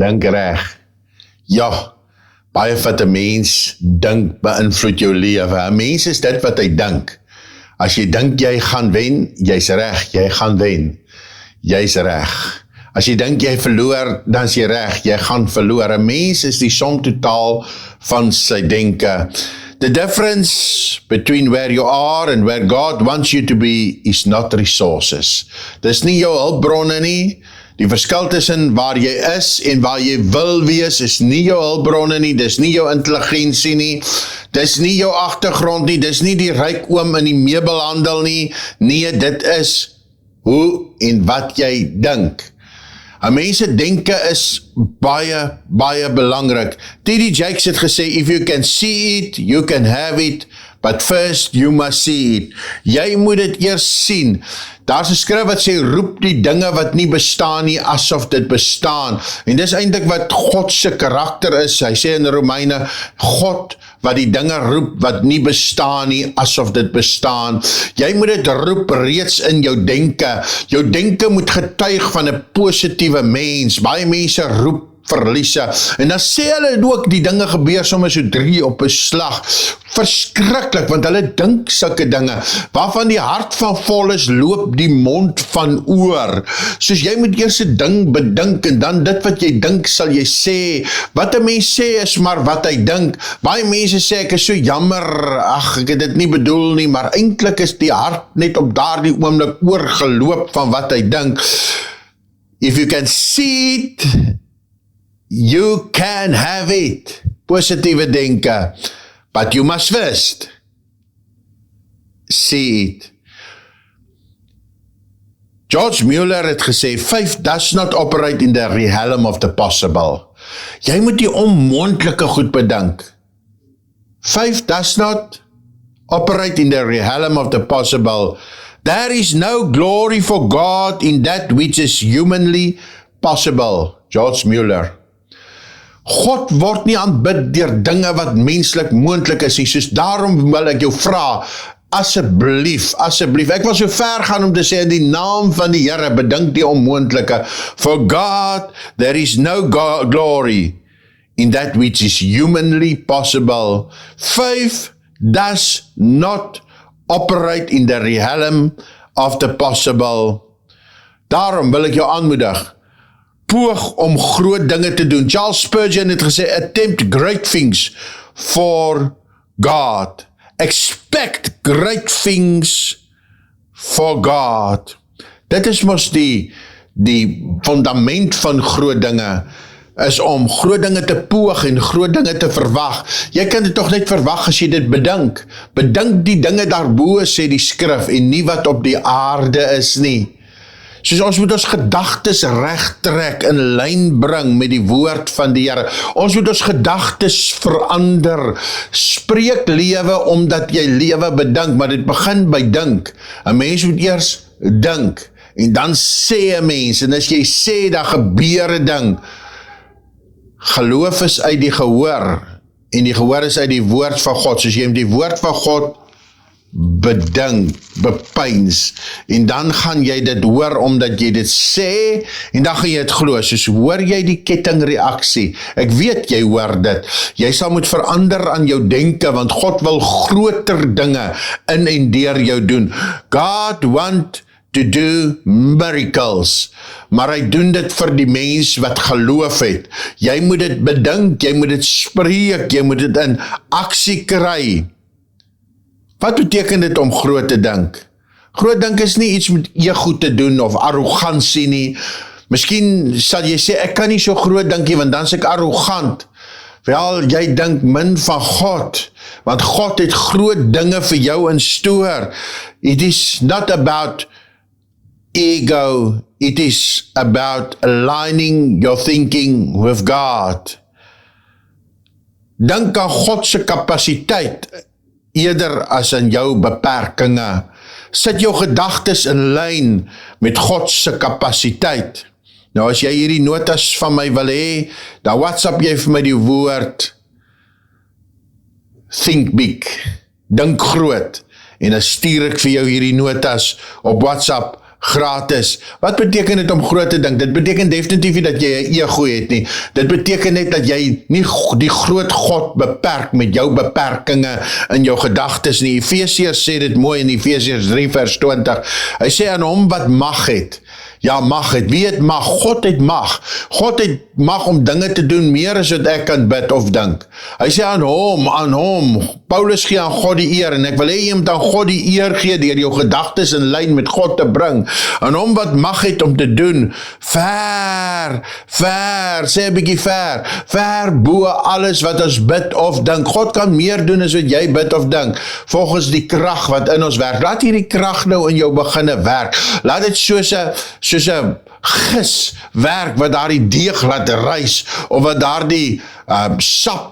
dink reg. Ja, baie wat 'n mens dink beïnvloed jou lewe. 'n Mens is dit wat hy dink. As jy dink jy gaan wen, jy's reg, jy gaan wen. Jy's reg. As jy dink jy verloor, dan is jy reg, jy gaan verloor. 'n Mens is die som totaal van sy denke. The difference between where you are and where God wants you to be is not resources. Dis nie jou hulpbronne nie. Die verskil tussen waar jy is en waar jy wil wees is nie jou hulpbronne nie, dis nie jou intelligensie nie, dis nie jou agtergrond nie, dis nie die ryk oom in die meubelhandel nie. Nee, dit is hoe en wat jy dink. 'n Mens se denke is baie, baie belangrik. T.D. Jakes het gesê, if you can see it, you can have it, but first you must see it. Jy moet dit eers sien. Daar's 'n skrif wat sê, roep die dinge wat nie bestaan nie, asof dit bestaan. En dis eintlik wat God se karakter is. Hy sê in Romeine, God wat die dinge roep wat nie bestaan nie, asof dit bestaan. Jy moet dit roep reeds in jou denke. Jou denke moet getuig van 'n positiewe mens. Baie mense roep verliese. En dan sê hulle ook, die dinge gebeur sommer so 3 op 'n slag. Verskriklik, want hulle dink sulke dinge. Waarvan die hart van vol is, loop die mond van oor. Soos jy moet eers 'n ding bedink, en dan dit wat jy dink, sal jy sê. Wat 'n mens sê is maar wat hy dink. Baie mense sê, ek is so jammer, ag, ek het dit nie bedoel nie, maar eintlik is die hart net op daardie oomblik oorgeloop van wat hy dink. If you can see it, you can have it. Positiewe denke. But you must first see it. George Mueller het gesê, faith does not operate in the realm of the possible. Jy moet die onmoontlike goed bedink. Faith does not operate in the realm of the possible. There is no glory for God in that which is humanly possible. George Mueller. God word nie aanbid deur dinge wat menslik moontlik is nie, soos daarom wil ek jou vra, asseblief, ek wil so ver gaan om te sê, in die naam van die Here, bedink die onmoontlike. For God, there is no glory in that which is humanly possible. Faith does not operate in the realm of the possible. Daarom wil ek jou aanmoedig, poog om groot dinge te doen. Charles Spurgeon het gesê, attempt great things for God. Expect great things for God. Dit is mos die fundament van groot dinge, is om groot dinge te poog en groot dinge te verwag. Jy kan dit toch net verwag as jy dit bedink. Bedink die dinge daarbo, sê die skrif, en nie wat op die aarde is nie. Soos ons moet ons gedagtes reg trek, in lyn bring met die woord van die Here. Ons moet ons gedagtes verander. Spreek lewe omdat jy lewe bedink, maar dit begin by dink. 'n Mens moet eers dink, en dan sê 'n mens, en as jy sê, dan gebeur 'n ding. Geloof is uit die gehoor, en die gehoor is uit die woord van God. Soos jy met die woord van God bedink, bepeins, en dan gaan jy dit hoor omdat jy dit sê, en dan gaan jy dit glo. Soos hoor jy die kettingreaksie, ek weet jy hoor dit, jy sal moet verander aan jou denke, want God wil groter dinge in en deur jou doen. God want to do miracles, maar hy doen dit vir die mens wat geloof het. Jy moet dit bedink, jy moet dit spreek, jy moet dit in aksie kry. Wat beteken dit om groot te dink? Groot dink is nie iets met ego te doen of arrogansie nie. Miskien sal jy sê, ek kan nie so groot dink nie, want dan is ek arrogant. Wel, jy dink min van God, want God het groot dinge vir jou in stoor. It is not about ego, it is about aligning your thinking with God. Dink aan God se kapasiteit, eerder as in jou beperkinge. Sit jou gedagtes in lyn met God se kapasiteit. Nou as jy hierdie notas van my wil hê, dan WhatsApp jy vir my die woord think big, dink groot, en dan stuur ek vir jou hierdie notas op WhatsApp gratis. Wat beteken dit om groot te dink? Dit beteken definitief nie dat jy 'n ego het nie. Dit beteken net dat jy nie die groot God beperk met jou beperkinge in jou gedagtes nie. Efesiërs sê dit mooi in Efesiërs 3 vers 20. Hy sê aan hom wat mag het. Ja, mag het. Wie het mag? God het mag. God het mag om dinge te doen meer as wat ek kan bid of dink. Hy sê aan hom. Paulus gee aan God die eer en ek wil hê jy moet aan God die eer gee deur jou gedagtes in lyn met God te bring. Aan hom wat mag het om te doen ver, sê 'n bietjie ver bo alles wat ons bid of dink. God kan meer doen as wat jy bid of dink, volgens die krag wat in ons werk. Laat hierdie krag nou in jou beginne werk. Laat dit soos 'n gis werk wat daardie deeg laat rys, of wat daardie sap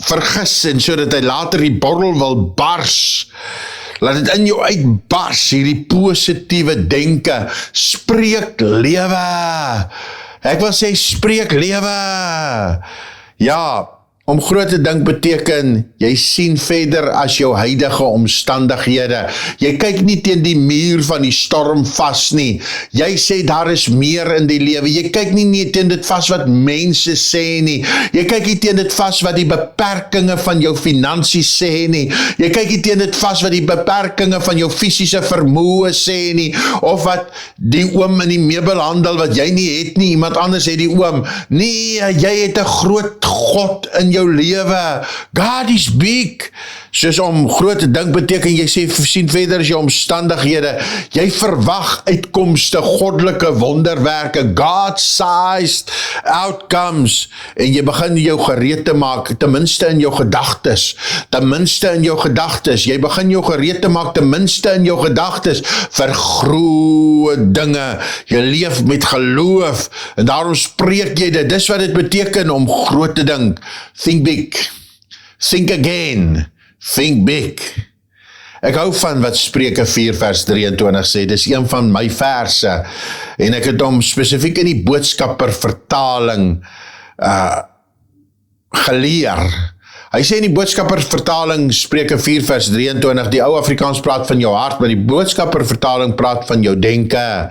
vergis en sodat hy later die borrel wil bars. Laat dit in jou uitbars, hierdie positiewe denke. Spreek lewe. Ek wil sê spreek lewe. Ja, om groot te dink beteken, jy sien verder as jou huidige omstandighede. Jy kyk nie teen die muur van die storm vas nie. Jy sê daar is meer in die lewe. Jy kyk nie teen dit vas wat mense sê nie. Jy kyk nie teen dit vas wat die beperkinge van jou finansies sê nie. Jy kyk nie teen dit vas wat die beperkinge van jou fisiese vermoë sê nie. Of wat die oom in die meubelhandel wat jy nie het nie, iemand anders het die oom. Nee, jy het 'n groot God in jou lewe. God is big. Soos om groot te dink beteken, jy sien verder as jou omstandighede. Jy verwag uitkomste, goddelike wonderwerke, God-sized outcomes. En jy begin jou gereed te maak, ten minste in jou gedagtes. Jy begin jou gereed te maak, ten minste in jou gedagtes, vir groot dinge. Jy leef met geloof, en daarom spreek jy dit. Dis wat dit beteken om groot te dink. Think big. Think again. Think big. Ek hou van wat Spreuke 4 vers 23 sê, dis een van my verse, en ek het hom spesifiek in die Boodskapper vertaling geleer. Hy sê in die Boodskapper vertaling, Spreuke 4 vers 23, die ou Afrikaans praat van jou hart, maar die Boodskapper vertaling praat van jou denke.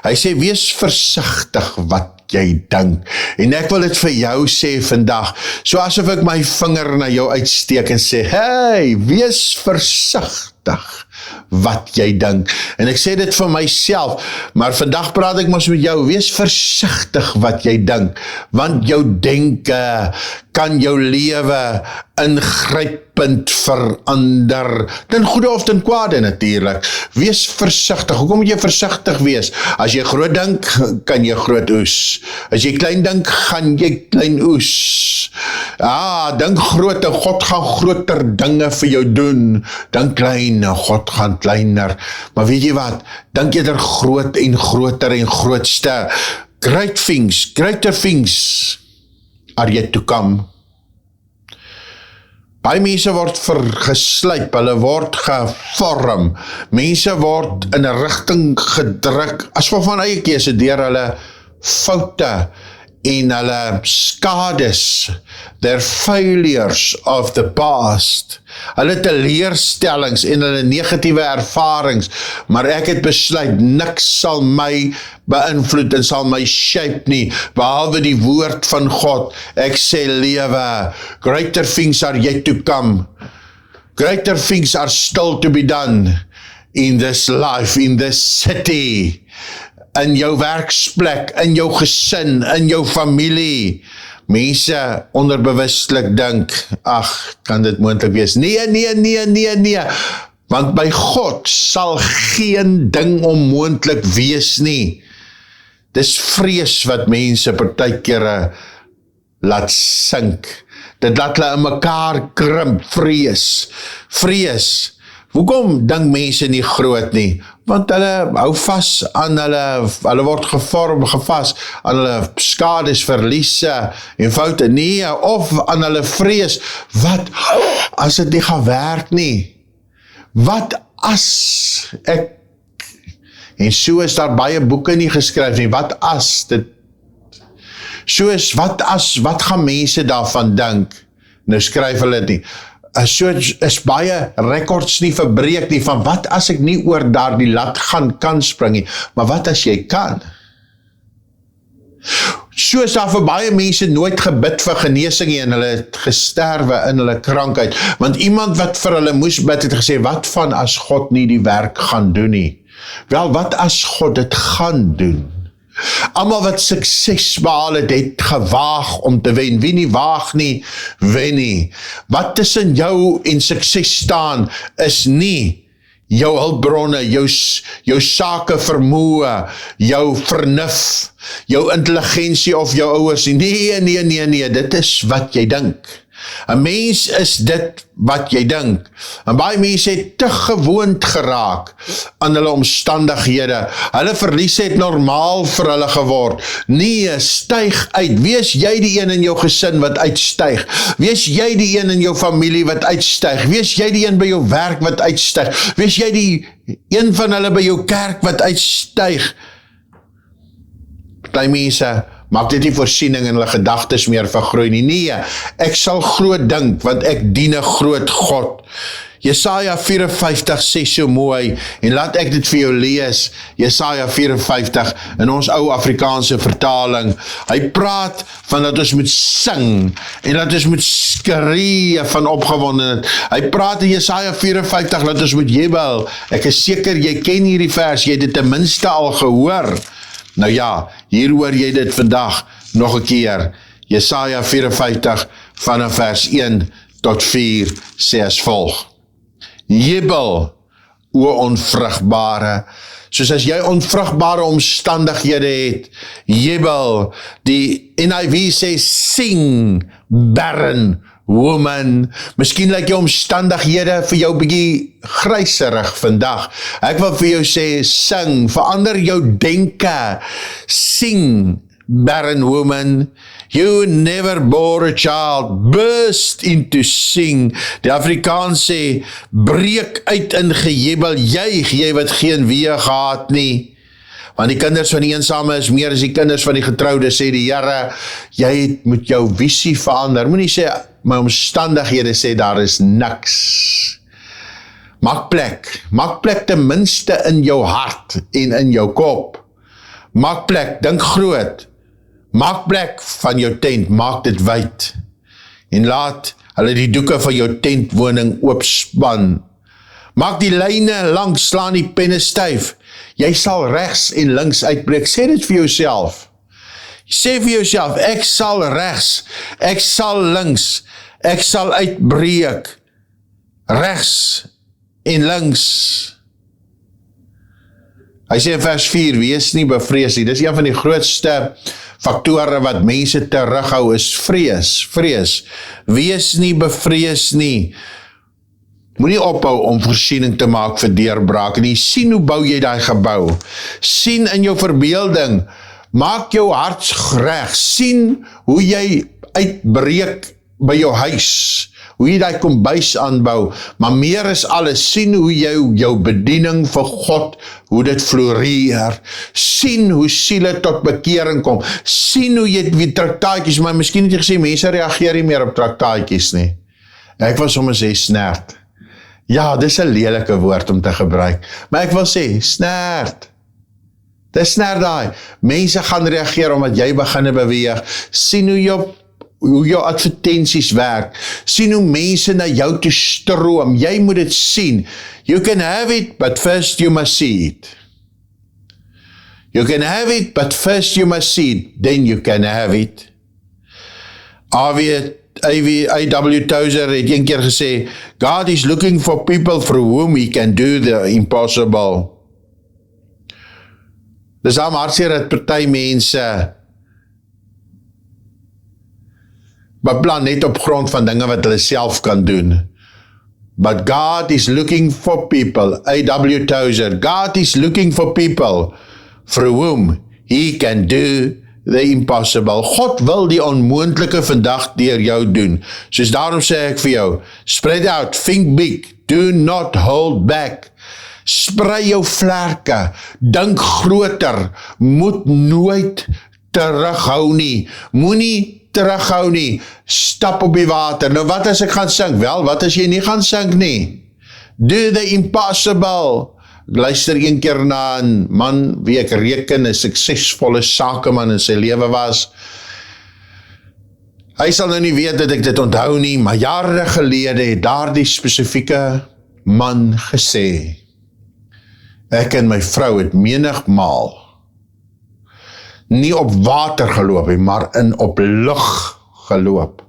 Hy sê, wees versigtig wat jy dink. En ek wil dit vir jou sê vandag, so asof ek my vinger na jou uitsteek en sê, hey, wees versigtig wat jy dink. En ek sê dit vir myself, maar vandag praat ek mos met jou, wees versigtig wat jy dink, want jou denke kan jou lewe ingrypend verander, ten goede of ten kwade natuurlik. Wees versigtig. Hoekom moet jy versigtig wees? As jy groot dink, kan jy groot oes. As jy klein dink, gaan jy klein oes. Dink groot en God gaan groter dinge vir jou doen. Dink klein en God gaan kleiner. Maar weet jy wat? Dink eerder groot en groter en grootste. Greater things are yet to come. Baie mense word geslyp, hulle word gevorm, mense word in 'n rigting gedruk, as van eie keuse, deur hulle foute en hulle skades, their failures of the past, hulle teleurstellings en hulle negatiewe ervarings, maar ek het besluit, niks sal my beïnvloed en sal my shape nie, behalwe die woord van God. Ek sê lewe, greater things are yet to come, greater things are still to be done in this life, in this city, in jou werksplek, in jou gesin, in jou familie. Mense onderbewustelik dink, kan dit moontlik wees? Nee, want by God sal geen ding onmoontlik wees nie. Dis vrees wat mense partykeer laat sink. Dit laat hulle in mekaar krimp, vrees. Hoekom dink mense nie groot nie? Want hulle hou vas aan hulle word gevas aan hulle skades, verliese en foute, nie, of aan hulle vrees, wat as dit nie gaan werk nie? Wat as ek, en so is daar baie boeke nie geskryf nie, wat as dit, so is, wat gaan mense daarvan dink? Nou skryf hulle dit nie. So is baie rekords nie verbreek nie, van wat as ek nie oor daardie lat kan spring nie, maar wat as jy kan? So is daar vir baie mense nooit gebid vir genesing nie, en hulle het gesterwe in hulle krankheid, want iemand wat vir hulle moes bid het gesê, wat van as God nie die werk gaan doen nie? Wel, wat as God dit gaan doen? Almal wat sukses behaal het, het gewaag om te wen. Wie nie waag nie, wen nie. Wat tussen jou en sukses staan, is nie jou hulpbronne, jou sake vermoë, jou vernuf, jou intelligensie of jou ouers. Nee, dit is wat jy dink. 'n Mens is dit wat jy dink. En baie mense het te gewoond geraak aan hulle omstandighede. Hulle verlies het normaal vir hulle geword. Nee, styg uit. Wees jy die een in jou gesin wat uitstyg. Wees jy die een in jou familie wat uitstyg. Wees jy die een by jou werk wat uitstyg. Wees jy die een van hulle by jou kerk wat uitstyg. Party mense maak dit nie voorsiening in hulle gedagtes meer vergroei nie. Nee, ek sal groot dink, want ek dien 'n groot God. Jesaja 54 sê so mooi, en laat ek dit vir jou lees, Jesaja 54, in ons ou Afrikaanse vertaling. Hy praat van dat ons moet sing, en dat ons moet skree van opgewondenheid. Hy praat in Jesaja 54, dat ons moet jubel. Ek is seker, jy ken hierdie vers, jy het dit ten minste al gehoor. Nou ja, hier hoor jy dit vandag nog 'n keer. Jesaja 54 vanaf vers 1 tot 4 sê as volg. Jubel, o onvrugbare, soos as jy onvrugbare omstandighede het, jubel, die NIV sê sing, barren woman. Miskien lyk jou omstandighede vir jou bietjie gryserig vandag. Ek wil vir jou sê, sing, verander jou denke, sing, barren woman, you never bore a child, burst into sing. Die Afrikaans sê, breek uit in gejubel, juig, jy wat geen weë gehad nie. Want die kinders van die eensame is meer as die kinders van die getroude, sê die Here, jy moet jou visie verander. Moenie sê, my omstandighede sê, daar is niks. Maak plek ten minste in jou hart en in jou kop. Maak plek, dink groot. Maak plek van jou tent, maak dit wyd. En laat hulle die doeke van jou tentwoning oopspan. Maak die lyne langs, slaan die penne styf. Jy sal regs en links uitbreek. Sê dit vir jouself. Sê vir jouself, ek sal regs, ek sal links, ek sal uitbreek. Regs en links. Hy sê in vers 4, wees nie bevrees nie. Dis een van die grootste faktore wat mense terughou is vrees. Wees nie bevrees nie. Moenie ophou om voorsiening te maak vir deurbraak nie. Sien hoe bou jy daai gebou. Sien in jou verbeelding. Maak jou hart reg. Sien hoe jy uitbreek by jou huis. Hoe jy daai kombuis aanbou. Maar meer is alles. Sien hoe jy jou bediening vir God, hoe dit floreer. Sien hoe siele tot bekering kom. Sien hoe jy die traktaatjies, maar miskien het jy gesê, mense reageer nie meer op traktaatjies nie. Ek wil sommer sê snert. Ja, dis 'n lelike woord om te gebruik, maar ek wil sê, snert. Dis snert daai. Mense gaan reageer omdat jy begin beweeg. Sien hoe jou advertensies werk. Sien hoe mense na jou toe stroom. Jy moet dit sien. You can have it, but first you must see it. You can have it, but first you must see it. Then you can have it. A.W. Tozer het een keer gesê, God is looking for people through whom he can do the impossible. Dis aan hartseer dat party mense beplan net op grond van dinge wat hulle self kan doen. But God is looking for people, A.W. Tozer, God is looking for people through whom he can do the impossible. God wil die onmoontlike vandag deur jou doen. Soos daarom sê ek vir jou, spread out, think big, do not hold back. Sprei jou vlerke, dink groter, moet nooit terughou nie. Moenie terughou nie, stap op die water. Nou wat as ek gaan sink? Wel, wat as jy nie gaan sink nie? Do the impossible. Ek luister een keer na 'n man wie ek reken 'n suksesvolle sakeman in sy lewe was. Hy sal nou nie weet dat ek dit onthou nie, maar jare gelede het daardie spesifieke man gesê, ek en my vrou het menigmaal nie op water geloop nie, maar op lug geloop.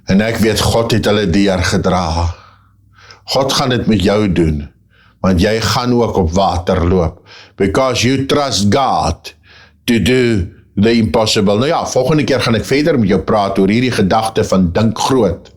En ek weet, God het hulle deurgedra. God gaan dit met jou doen, want jy gaan ook op water loop. Because you trust God to do the impossible. Nou ja, volgende keer gaan ek verder met jou praat oor hierdie gedagte van dink groot.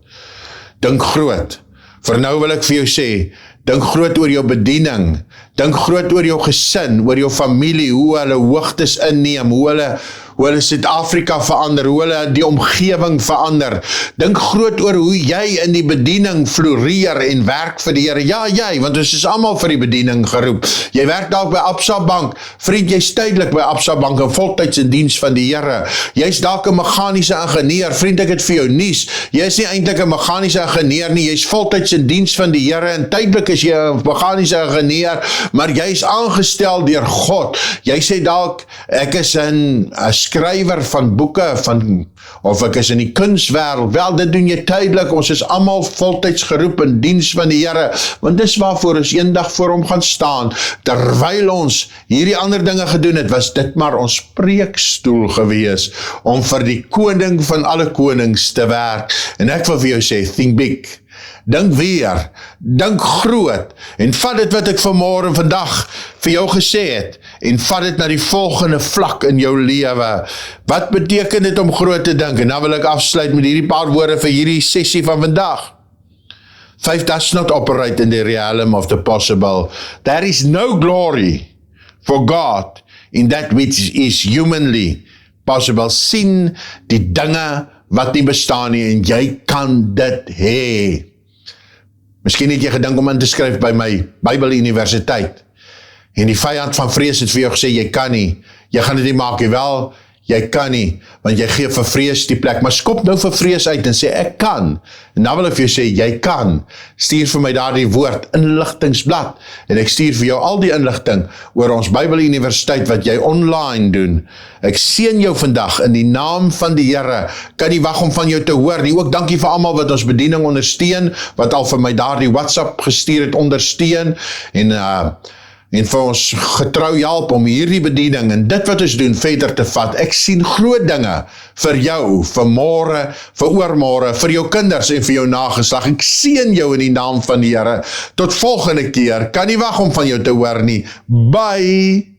Dink groot. Vir nou wil ek vir jou sê, dink groot oor jou bediening, dink groot oor jou gesin, oor jou familie, hoe hulle hoogtes inneem, hoe hulle Suid-Afrika verander, hoe hulle die omgewing verander. Dink groot oor hoe jy in die bediening floreer en werk vir die Here. Ja, jy, want ons is almal vir die bediening geroep. Jy werk dalk by Absa Bank, vriend, jy's tydelik by Absa Bank en voltyds in diens van die Here. Jy's dalk 'n meganiese ingenieur, vriend, ek het vir jou nuus. Jy's nie eintlik 'n meganiese ingenieur nie, jy's voltyds in diens van die Here en tydelik is jy 'n meganiese ingenieur, maar jy's aangestel deur God. Jy sê dalk, ek is 'n skrywer van boeke, of ek is in die kunswêreld. Wel, dit doen jy tydelik. Ons is almal voltyds geroep in diens van die Here, want dis waarvoor ons eendag voor hom gaan staan. Terwyl ons hierdie ander dinge gedoen het, was dit maar ons preekstoel gewees, om vir die koning van alle konings te werk. En ek wil vir jou sê, think big. Dink weer, dink groot, en vat dit wat ek vanmôre vandag vir jou gesê het, en vat dit na die volgende vlak in jou lewe. Wat beteken dit om groot te dink? En dan wil ek afsluit met hierdie paar woorde vir hierdie sessie van vandag. 5 does not operate in the realm of the possible. There is no glory for God in that which is humanly possible. Sien die dinge wat nie bestaan nie, en jy kan dit hê. Miskien het jy gedink om in te skryf by my Bybeluniversiteit, en die vyand van vrees het vir jou gesê, jy kan nie, jy gaan dit nie maak nie. Wel, jy kan nie, want jy gee vir vrees die plek, maar skop nou vir vrees uit en sê, ek kan, en dan wil ek vir jou sê, jy kan. Stuur vir my daardie woord, inligtingsblad, en ek stuur vir jou al die inligting oor ons Bybeluniversiteit wat jy online doen. Ek seën jou vandag in die naam van die Here. Kan nie wag om van jou te hoor nie. Ook dankie vir almal wat ons bediening ondersteun, wat al vir my daardie WhatsApp gestuur het, ondersteun, en vir ons getrou help om hierdie bediening en dit wat ons doen verder te vat. Ek sien groot dinge vir jou, vir môre, vir oormôre, vir jou kinders en vir jou nageslag. Ek seën jou in die naam van die Here. Tot volgende keer. Kan nie wag om van jou te hoor nie. Bye!